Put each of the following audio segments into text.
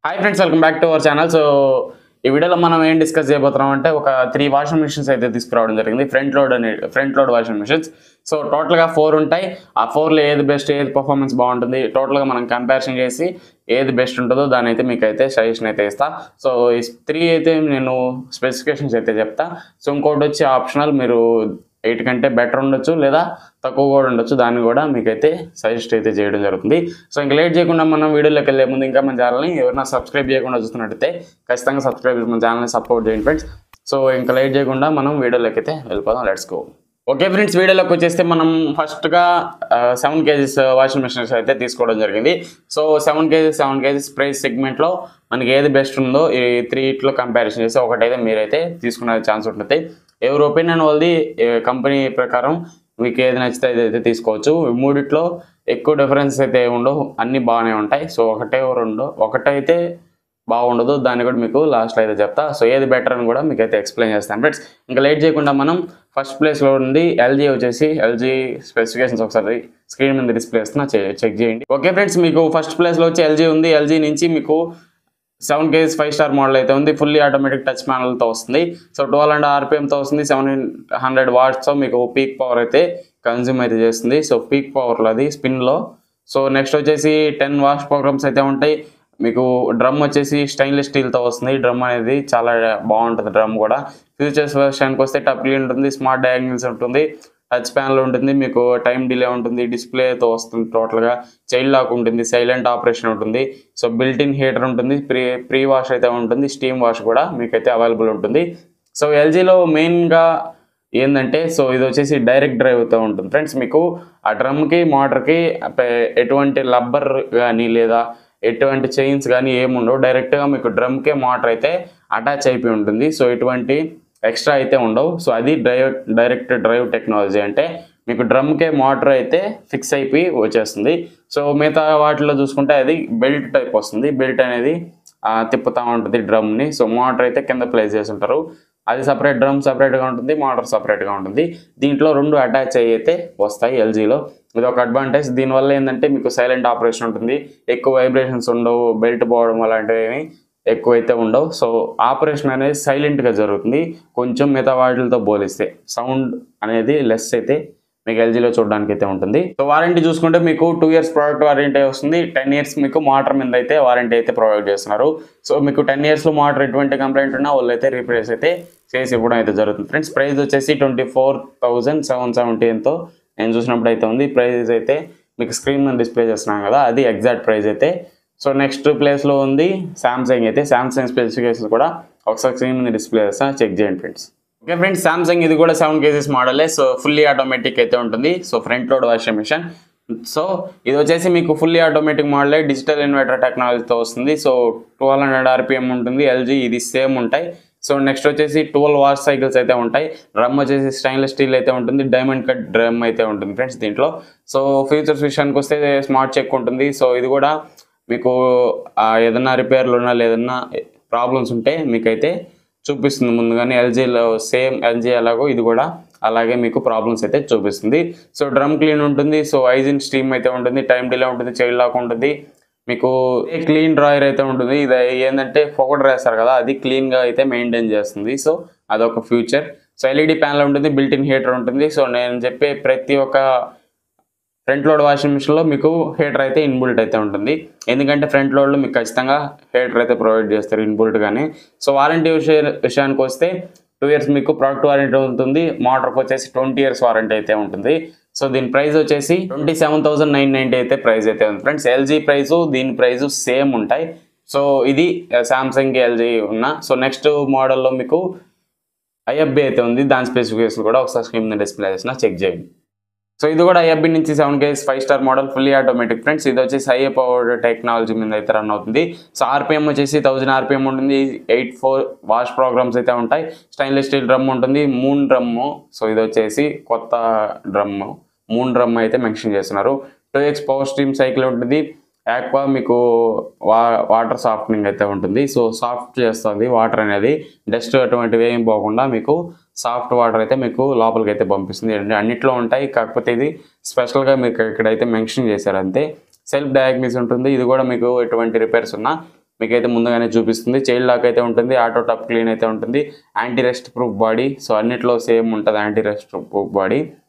Hi friends, welcome back to our channel. ఈ వీడియోలో మనం ఏం డిస్కస్ చేయబోతున్నాం అంటే ఒక 3 వాషింగ్ మిషన్స్ అయితే తీసుకురావడం జరిగింది. Front load washing machines. So టోటల్గా 4 ఉంటాయి. ఆ 4లో ఏది బెస్ట్, ఏది పర్ఫార్మెన్స్ బాగుంటుంది, టోటల్గా మనం కంపారిజన్ చేసి ఏది బెస్ట్ ఉంటుందో దాని అయితే మీకు అయితే సజెషన్ అయితే ఇస్తా. సో ఈ 3 అయితే నేను స్పెసిఫికేషన్స్ అయితే చెప్తా. సో ఇంకోటి వచ్చి ఆప్షనల్, మీరు 8 కంటే బెటర్ ఉండొచ్చు లేదా తక్కువ కూడా ఉండొచ్చు, దాన్ని కూడా మీకైతే సజెస్ట్ అయితే చేయడం జరుగుతుంది. సో ఇంకా లేట్ చేయకుండా మనం వీడియోలోకి వెళ్ళే ముందు ఇంకా మన ఛానల్ని ఎవరైనా సబ్స్క్రైబ్ చేయకుండా చూస్తున్నట్టయితే ఖచ్చితంగా సబ్స్క్రైబ్ చేసి మన ఛానల్ని సపోర్ట్ చేయండి ఫ్రెండ్స్. సో ఇంకా లేట్ చేయకుండా మనం వీడియోలోకి అయితే వెళ్ళిపోదాం. Let's go. ఓకే ఫ్రెండ్స్, వీడియోలోకి వచ్చేస్తే మనం ఫస్ట్గా 7 kgs వాషింగ్ మిషన్స్ అయితే తీసుకోవడం జరిగింది. సో 7 kgs ప్రైస్ సెగ్మెంట్లో మనకి ఏది బెస్ట్ ఉందో ఈ 3 కంపారిజన్ చేసి ఒకటైతే మీరైతే తీసుకునే ఛాన్స్ ఉంటుంది. ఎవరి ఒపీనియన్ వాళ్ళది, కంపెనీ ప్రకారం మీకు ఏది నచ్చితే అయితే తీసుకోవచ్చు. మూడిట్లో ఎక్కువ డిఫరెన్స్ అయితే ఉండవు, అన్నీ బాగానే ఉంటాయి. సో ఒకటైతే బాగుండదు, దాన్ని కూడా మీకు లాస్ట్లో అయితే చెప్తా. సో ఏది బెటర్ అని కూడా మీకు అయితే ఎక్స్ప్లెయిన్ చేస్తాను ఫ్రెండ్స్. ఇంకా లేట్ చేయకుండా మనం ఫస్ట్ ప్లేస్లో ఉంది ఎల్జీ. వచ్చేసి ఎల్జీ స్పెసిఫికేషన్స్ ఒకసారి స్క్రీన్ మీద డిస్ప్లే చేస్తున్నా, చెక్ చేయండి. ఓకే ఫ్రెండ్స్, మీకు ఫస్ట్ ప్లేస్లో వచ్చి ఎల్జీ ఉంది. ఎల్జీ నుంచి మీకు 7 kgs 5 స్టార్ మోడల్ అయితే ఉంది. ఫుల్లీ ఆటోమేటిక్ టచ్ ప్యానల్తో వస్తుంది. సో 1200 RPMతో వస్తుంది. 700 watts మీకు పీక్ పవర్ అయితే కన్జ్యూమ్ అయితే చేస్తుంది. సో పీక్ పవర్లో అది స్పిన్లో. సో నెక్స్ట్ వచ్చేసి 10 వాష్ ప్రోగ్రామ్స్ అయితే ఉంటాయి. మీకు డ్రమ్ వచ్చేసి స్టెయిన్లెస్ స్టీల్తో వస్తుంది. డ్రమ్ అనేది చాలా బాగుంటుంది. డ్రమ్ కూడా ఫ్యూచర్స్ వర్షన్కి వస్తే టప్ క్లీన్ ఉంటుంది, స్మార్ట్ డయాగ్నల్స్ ఉంటుంది, టచ్ ప్యానల్ ఉంటుంది, మీకు టైం డిలే ఉంటుంది, డిస్ప్లేతో వస్తుంది, టోటల్గా చైల్డ్ లాక్ ఉంటుంది, సైలెంట్ ఆపరేషన్ ఉంటుంది. సో బిల్ట్ ఇన్ హీటర్ ఉంటుంది, ప్రీ వాష్ అయితే ఉంటుంది, స్టీమ్ వాష్ కూడా మీకైతే అవైలబుల్ ఉంటుంది. సో ఎల్జీలో మెయిన్గా ఏంటంటే, సో ఇది వచ్చేసి డైరెక్ట్ డ్రైవ్తో ఉంటుంది ఫ్రెండ్స్. మీకు ఆ డ్రమ్కి మోటార్కి ఎటువంటి లబ్బర్ కానీ లేదా ఎటువంటి చైన్స్ కానీ ఏముండవు. డైరెక్ట్గా మీకు డ్రమ్కే మోటార్ అయితే అటాచ్ అయిపోయి ఉంటుంది. సో ఎటువంటి ఎక్స్ట్రా అయితే ఉండవు. సో అది డైరెక్ట్ డ్రైవ్ టెక్నాలజీ. అంటే మీకు డ్రమ్కే మోటార్ అయితే ఫిక్స్ అయిపోయి వచ్చేస్తుంది. సో మిగతా వాటిలో చూసుకుంటే అది బెల్ట్ టైప్ వస్తుంది. బెల్ట్ అనేది తిప్పుతూ ఉంటుంది డ్రమ్ని. సో మోటార్ అయితే కింద ప్లేస్ చేసి ఉంటారు. అది సపరేట్, డ్రమ్ సపరేట్గా ఉంటుంది, మోటార్ సపరేట్గా ఉంటుంది. దీంట్లో 2 అటాచ్ అయ్యి అయితే వస్తాయి ఎల్జీలో. ఇది ఒక అడ్వాంటేజ్. దీనివల్ల ఏంటంటే మీకు సైలెంట్ ఆపరేషన్ ఉంటుంది, ఎక్కువ వైబ్రేషన్స్ ఉండవు, బెల్ట్ పోవడం అలాంటివి ఎక్కువైతే ఉండవు. సో ఆపరేషన్ అనేది సైలెంట్గా జరుగుతుంది కొంచెం మిగతా వాటితో పోలిస్తే. సౌండ్ అనేది లెస్ అయితే మీకు ఎల్జీలో చూడడానికి అయితే ఉంటుంది. సో వారంటీ చూసుకుంటే మీకు 2 years ప్రోడక్ట్ వారంటీ వస్తుంది. 10 years మీకు మోటార్ మీద అయితే వారంటీ అయితే ప్రొవైడ్ చేస్తున్నారు. సో మీకు 10 yearsలో మోటార్ ఎటువంటి కంప్లైంట్ ఉన్నా వాళ్ళు అయితే రీప్లేస్ అయితే చేసి ఇవ్వడం అయితే జరుగుతుంది ఫ్రెండ్స్. ప్రైస్ వచ్చేసి 24,770 ఎంతో నేను చూసినప్పుడు అయితే ఉంది. ప్రైస్ అయితే మీకు స్క్రీన్ మీద డిస్ప్లే చేస్తున్నాను కదా, అది ఎగ్జాక్ట్ ప్రైస్ అయితే. సో నెక్స్ట్ ప్లేస్లో ఉంది సామ్సంగ్ అయితే. సామ్సంగ్ స్పెసిఫికేషన్స్ కూడా ఒకసారి స్క్రీన్ మీద డిస్ప్లే చేస్తా, చెక్ చేయండి ఫ్రెండ్స్. ఓకే ఫ్రెండ్స్, సామ్సంగ్ ఇది కూడా 7 kgs మోడలే. సో ఫుల్లీ ఆటోమేటిక్ అయితే ఉంటుంది. So front load washing machine. So ఇది వచ్చేసి మీకు ఫుల్లీ ఆటోమేటిక్ మోడలే, డిజిటల్ ఇన్వర్టర్ టెక్నాలజీతో వస్తుంది. సో 1200 RPM ఉంటుంది. ఎల్జీ ఇది సేమ్ ఉంటాయి. సో నెక్స్ట్ వచ్చేసి 12 వాష్ సైకిల్స్ అయితే ఉంటాయి. డ్రమ్ వచ్చేసి స్టెయిన్లెస్ స్టీల్ అయితే ఉంటుంది, డైమండ్ కట్ డ్రమ్ అయితే ఉంటుంది ఫ్రెండ్స్ దీంట్లో. సో ఫీచర్స్ విషయానికి వస్తే స్మార్ట్ చెక్ ఉంటుంది. సో ఇది కూడా మీకు ఏదన్నా రిపేర్లు ఉన్నా లేదన్నా ప్రాబ్లమ్స్ ఉంటే మీకైతే చూపిస్తుంది ముందుగానే. ఎల్జీలో సేమ్ ఎల్జీ ఎలాగో ఇది కూడా అలాగే మీకు ప్రాబ్లమ్స్ అయితే చూపిస్తుంది. సో డ్రమ్ క్లీన్ ఉంటుంది. సో ఐజిన్ స్టీమ్ అయితే ఉంటుంది, టైం డిలే ఉంటుంది, చైల్డ్ లాక్ ఉంటుంది, మీకు క్లీన్ డ్రాయర్ అయితే ఉంటుంది. ఇది ఏంటంటే పౌడర్ వేస్తారు కదా, అది క్లీన్గా అయితే మెయింటైన్ చేస్తుంది. సో అదొక ఫ్యూచర్. సో ఎల్ఈడి ప్యానల్ ఉంటుంది, బిల్ట్ ఇన్ హీటర్ ఉంటుంది. సో నేను చెప్పే ప్రతి ఒక్క ఫ్రంట్ లోడ్ వాషింగ్ మిషన్లో మీకు హీటర్ అయితే ఇన్బుల్ట్ అయితే ఉంటుంది. ఎందుకంటే ఫ్రంట్ లోడ్లో మీకు ఖచ్చితంగా హీటర్ అయితే ప్రొవైడ్ చేస్తారు ఇన్బుల్ట్గానే. సో వారంటీ విషయానికి వస్తే 2 years మీకు ప్రోడక్ట్ వారంటీ ఉంటుంది. మోటార్కి వచ్చేసి 20 years వారంటీ అయితే ఉంటుంది. సో దీని ప్రైస్ వచ్చేసి 27,990 అయితే ప్రైస్ అయితే ఉంది ఫ్రెండ్స్. ఎల్జీ ప్రైసు దీని ప్రైసు సేమ్ ఉంటాయి. సో ఇది సామ్సంగ్ ఎల్జీ ఉన్న. సో నెక్స్ట్ మోడల్లో మీకు ఐఎఫ్బి అయితే ఉంది. దాని స్పెసిఫికేషన్ కూడా ఒకసారి స్క్రీన్ మీద డిస్ప్లే చేసిన, చెక్ చేయండి. సో ఇది కూడా ఐఎఫ్బి నుంచి 7 kgs 5 star model fully automatic friends. ఇది వచ్చేసి హై పవర్డ్ టెక్నాలజీ మీద అయితే రన్ అవుతుంది. సో RPM వచ్చేసి 1000 RPM ఉంటుంది. 84 వాష్ ప్రోగ్రామ్స్ అయితే ఉంటాయి. స్టెయిన్లెస్ స్టీల్ డ్రమ్ ఉంటుంది, మూన్ డ్రమ్ము. సో ఇది వచ్చేసి కొత్త డ్రమ్ము, మూన్ డ్రమ్ అయితే మెన్షన్ చేస్తున్నారు. 2x పవర్ స్ట్రీమ్ సైకిల్ ఉంటుంది. యాక్వా మీకు వాటర్ సాఫ్ట్నింగ్ అయితే ఉంటుంది. సో సాఫ్ట్ చేస్తుంది వాటర్ అనేది, డస్ట్ అటువంటివి ఏం పోకుండా మీకు సాఫ్ట్ వాటర్ అయితే మీకు లోపలికి అయితే పంపిస్తుంది. అన్నిట్లో ఉంటాయి, కాకపోతే ఇది స్పెషల్గా మీకు ఇక్కడైతే మెన్షన్ చేశారు అంతే. సెల్ఫ్ డయాగ్నోసిస్ ఉంటుంది. ఇది కూడా మీకు ఎటువంటి రిపేర్స్ ఉన్నా మీకైతే ముందుగానే చూపిస్తుంది. చైల్డ్ లాక్ అయితే ఉంటుంది, ఆటో టాప్ క్లీన్ అయితే ఉంటుంది, anti rest proof body. So అన్నిట్లో సేమ్ ఉంటుంది anti rest proof body.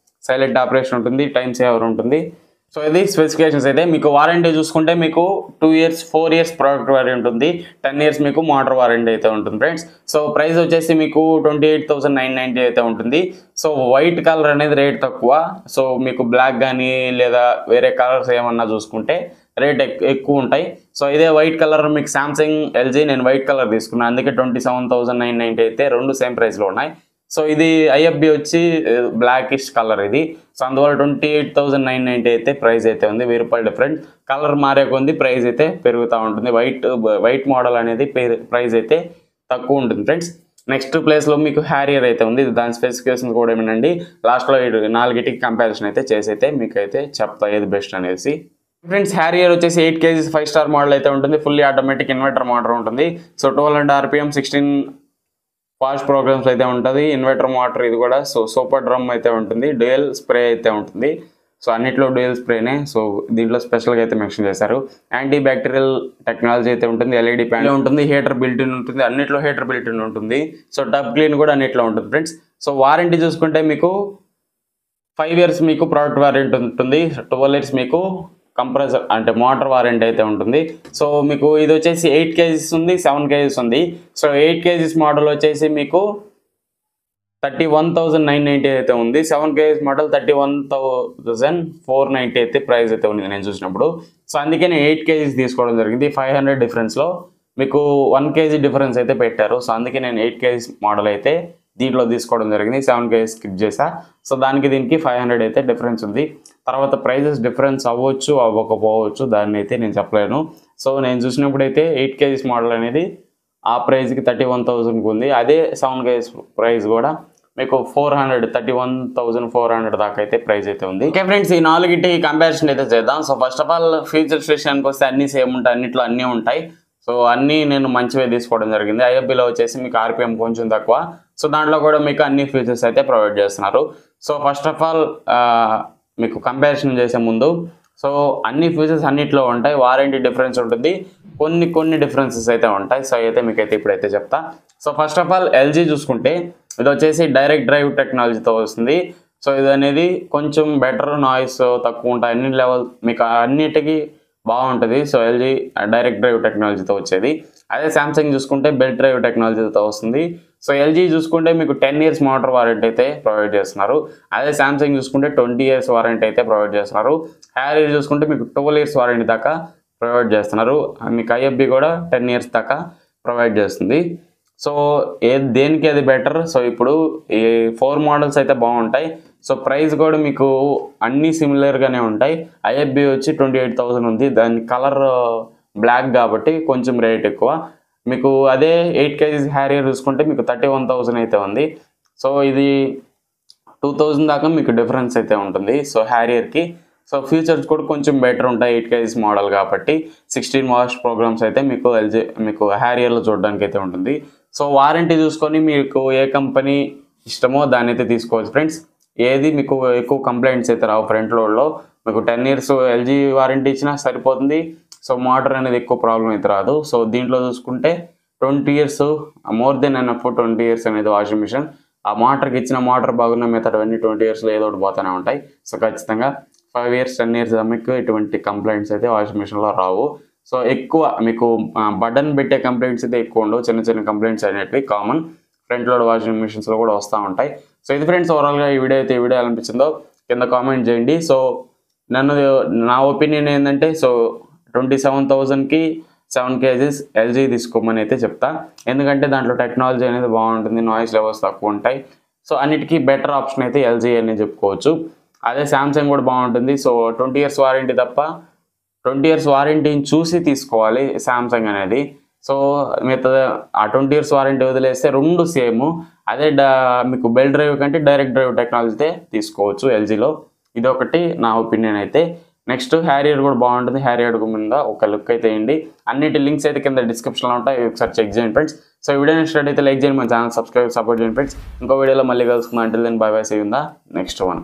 Silent operation ఉంటుంది, టైం సేవర్ ఉంటుంది. సో ఇది స్పెసిఫికేషన్స్ అయితే. మీకు వారంటీ చూసుకుంటే మీకు 2 years 4 years ప్రోడక్ట్ వారంటీ ఉంటుంది, 10 years మీకు మోటార్ వారంటీ అయితే ఉంటుంది ఫ్రెండ్స్. సో ప్రైస్ వచ్చేసి మీకు 28,990 అయితే ఉంటుంది. సో వైట్ కలర్ అనేది రేట్ తక్కువ. సో మీకు బ్లాక్ కానీ లేదా వేరే కలర్స్ ఏమన్నా చూసుకుంటే రేట్ ఎక్కువ ఉంటాయి. సో ఇదే వైట్ కలర్ మీకు సామ్సంగ్ ఎల్జీ, నేను వైట్ కలర్ తీసుకున్నాను, అందుకే 27,990 అయితే రెండు సేమ్ ప్రైస్లో ఉన్నాయి. సో ఇది ఐఎఫ్బి వచ్చి బ్లాకిష్ కలర్ ఇది. సో అందువల్ల 28,990 అయితే ప్రైస్ అయితే ఉంది, 1000 రూపాయలు డిఫరెంట్. కలర్ మారే కొంది ప్రైస్ అయితే పెరుగుతూ ఉంటుంది. వైట్ మోడల్ అనేది ప్రైస్ అయితే తక్కువ ఉంటుంది ఫ్రెండ్స్. నెక్స్ట్ ప్లేస్లో మీకు హ్యారియర్ అయితే ఉంది. దాని స్పెసిఫికేషన్స్ కూడా ఏమేనండి లాస్ట్లో 4టికి కంపారిజన్ అయితే చేసి అయితే మీకు అయితే చెప్తా ఏది బెస్ట్ అనేసి. ఫ్రెండ్స్ హ్యారియర్ వచ్చేసి 8 kg 5 star మోడల్ అయితే ఉంటుంది, ఫుల్లీ ఆటోమేటిక్ ఇన్వర్టర్ మోటార్ ఉంటుంది. సో 1200 RPM 16 ఫాస్ట్ ప్రోగ్రామ్స్ అయితే ఉంటుంది, ఇన్వర్టర్ మోటార్ ఇది కూడా. సో సూపర్ డ్రమ్ అయితే ఉంటుంది, డ్యూయల్ స్ప్రే అయితే ఉంటుంది. సో అన్నిట్లో డ్యూయల్ స్ప్రేనే. సో దీంట్లో స్పెషల్గా అయితే మెన్షన్ చేశారు. యాంటీ బ్యాక్టీరియల్ టెక్నాలజీ అయితే ఉంటుంది, ఎల్ఈడి ప్యానల్ ఉంటుంది, హీటర్ బిల్టిన్ ఉంటుంది, అన్నిట్లో హీటర్ బిల్టిన్ ఉంటుంది. సో టబ్ క్లీన్ కూడా అన్నిట్లో ఉంటుంది ఫ్రెండ్స్. సో వారంటీ చూసుకుంటే మీకు 5 years మీకు ప్రోడక్ట్ వారంటీ ఉంటుంది, 12 years మీకు కంప్రెసర్ అంటే మోటార్ వారంటీ అయితే ఉంటుంది. సో మీకు ఇది వచ్చేసి 8 kg ఉంది, 7 kg ఉంది. సో 8 kg మోడల్ వచ్చేసి మీకు 31,990 అయితే ఉంది, 7 kg మోడల్ 31,490 అయితే ప్రైస్ అయితే ఉంది నేను చూసినప్పుడు. సో అందుకే నేను 8 kg తీసుకోవడం జరిగింది. 500 డిఫరెన్స్లో మీకు 1 kg డిఫరెన్స్ అయితే పెట్టారు. సో అందుకే నేను 8 kg మోడల్ అయితే దీంట్లో తీసుకోవడం జరిగింది, 7 kg స్కిప్ చేసా. సో దానికి దీనికి 500 అయితే డిఫరెన్స్ ఉంది. తర్వాత ప్రైజెస్ డిఫరెన్స్ అవ్వచ్చు అవ్వకపోవచ్చు, దాన్ని అయితే నేను చెప్పలేను. సో నేను చూసినప్పుడు అయితే 8 kg మోడల్ అనేది ఆ ప్రైస్కి 31,000కి ఉంది. అదే 7 kg ప్రైస్ కూడా మీకు 31,400 దాకా అయితే ప్రైస్ అయితే ఉంది. ఓకే ఫ్రెండ్స్, ఈ 4టి కంపారిజన్ అయితే చేద్దాం. So first of all features విషయానికి వస్తే అన్నీ సేమ్ ఉంటాయి, అన్నిట్లో అన్నీ ఉంటాయి. సో అన్నీ నేను మంచివే తీసుకోవడం జరిగింది. ఐఎఫ్బిలో వచ్చేసి మీకు ఆర్పిఎం కొంచెం తక్కువ. సో దాంట్లో కూడా మీకు అన్ని ఫీచర్స్ అయితే ప్రొవైడ్ చేస్తున్నారు. సో ఫస్ట్ ఆఫ్ ఆల్ మీకు కంపారిజన్ చేసే ముందు సో అన్ని ఫీచర్స్ అన్నిట్లో ఉంటాయి, వారంటీ డిఫరెన్స్ ఉంటుంది, కొన్ని డిఫరెన్సెస్ అయితే ఉంటాయి. సో అయితే మీకైతే ఇప్పుడైతే చెప్తా. So first of all LG చూసుకుంటే ఇది వచ్చేసి డైరెక్ట్ డ్రైవ్ టెక్నాలజీతో వస్తుంది. సో ఇది అనేది కొంచెం బెటర్, నాయిస్ తక్కువ ఉంటాయి, అన్ని లెవెల్ మీకు అన్నిటికీ బాగుంటుంది. సో ఎల్జీ డైరెక్ట్ డ్రైవ్ టెక్నాలజీతో వచ్చేది. అదే సామ్సంగ్ చూసుకుంటే బెల్ట్ డ్రైవ్ టెక్నాలజీతో వస్తుంది. సో ఎల్జీ చూసుకుంటే మీకు 10 years మోటార్ వారంటీ అయితే ప్రొవైడ్ చేస్తున్నారు. అదే సామ్సంగ్ చూసుకుంటే 20 years వారంటీ అయితే ప్రొవైడ్ చేస్తున్నారు. హ్యారియర్ చూసుకుంటే మీకు 12 years వారంటీ దాకా ప్రొవైడ్ చేస్తున్నారు. మీకు ఐఎఫ్బి కూడా 10 years దాకా ప్రొవైడ్ చేస్తుంది. సో దేనికి అది బెటర్. సో ఇప్పుడు ఈ 4 మోడల్స్ అయితే బాగుంటాయి. సో ప్రైస్ కూడా మీకు అన్నీ సిమిలర్గానే ఉంటాయి. ఐఎఫ్బి వచ్చి 28,000 ఉంది, దాని కలర్ బ్లాక్ కాబట్టి కొంచెం రేట్ ఎక్కువ. మీకు అదే 8 kg హ్యారియర్ చూసుకుంటే మీకు 31,000 అయితే ఉంది. సో ఇది 2,000 దాకా మీకు డిఫరెన్స్ అయితే ఉంటుంది. సో హ్యారియర్కి సో ఫీచర్స్ కూడా కొంచెం బెటర్ ఉంటాయి 8 kg మోడల్ కాబట్టి. 16 వాష్ ప్రోగ్రామ్స్ అయితే మీకు హ్యారియర్లో చూడడానికి అయితే ఉంటుంది. సో వారంటీ చూసుకొని మీకు ఏ కంపెనీ ఇష్టమో దాన్ని అయితే తీసుకోవచ్చు ఫ్రెండ్స్. ఏది మీకు ఎక్కువ కంప్లైంట్స్ అయితే రావు. ఫ్రంట్ లోడ్లో మీకు 10 years ఎల్జీ వారంటీ ఇచ్చినా సరిపోతుంది. సో మోటార్ అనేది ఎక్కువ ప్రాబ్లం అయితే రాదు. సో దీంట్లో చూసుకుంటే 20 years more than enough 20 years అనేది వాషింగ్ మిషన్. ఆ మోటార్కి ఇచ్చిన మోటార్ బాగున్న మిగతావన్నీ 20 yearsలో ఏదో ఒకటి పోతూనే ఉంటాయి. సో ఖచ్చితంగా 5 years 10 years మీకు ఎటువంటి కంప్లైంట్స్ అయితే వాషింగ్ మిషన్లో రావు. సో ఎక్కువ మీకు బటన్ పెట్టే కంప్లైంట్స్ అయితే ఎక్కువ ఉండవు, చిన్న కంప్లైంట్స్ అనేటివి కామన్ ఫ్రంట్ లోడ్ వాషింగ్ మిషన్స్లో కూడా వస్తూ ఉంటాయి. సో ఇది ఫ్రెండ్స్ ఓవరాల్గా ఈ వీడియో ఎలా అనిపించిందో కింద కామెంట్ చేయండి. సో నా ఒపీనియన్ ఏంటంటే సో 27,000కి 7 kg ఎల్జీ తీసుకోమని అయితే చెప్తా. ఎందుకంటే దాంట్లో టెక్నాలజీ అనేది బాగుంటుంది, నాయిస్ లెవెల్స్ తక్కువ ఉంటాయి. సో అన్నిటికీ బెటర్ ఆప్షన్ అయితే ఎల్జీ అని చెప్పుకోవచ్చు. అదే సామ్సంగ్ కూడా బాగుంటుంది. సో 20 years వారంటీ తప్ప 20 years వారంటీని చూసి తీసుకోవాలి సామ్సంగ్ అనేది. సో మిగతా ఆ 20 years వారంటీ వదిలేస్తే రెండు సేమ్. అదే మీకు బెల్ట్ డ్రైవ్ కంటే డైరెక్ట్ డ్రైవ్ టెక్నాలజీతే తీసుకోవచ్చు ఎల్జీలో. ఇది ఒకటి నా ఒపీనియన్ అయితే. నెక్స్ట్ హ్యారియర్ కూడా బాగుంటుంది. హ్యారియర్ మీద ఒక లుక్ అయితే వేయండి. అన్నిటి లింక్స్ అయితే కింద డిస్క్రిప్షన్లో ఉంటాయి, ఒకసారి చెక్ చేయండి ఫ్రెండ్స్. సో వీడియో నెక్స్ట్ అయితే లైక్ చేయండి, మన ఛానల్ సబ్స్క్రైబ్ సపోర్ట్ చేయండి ఫ్రెండ్స్. ఇంకో వీడియోలో మళ్ళీ కలుసుకుందాం. Until then bye bye, see you in the next one.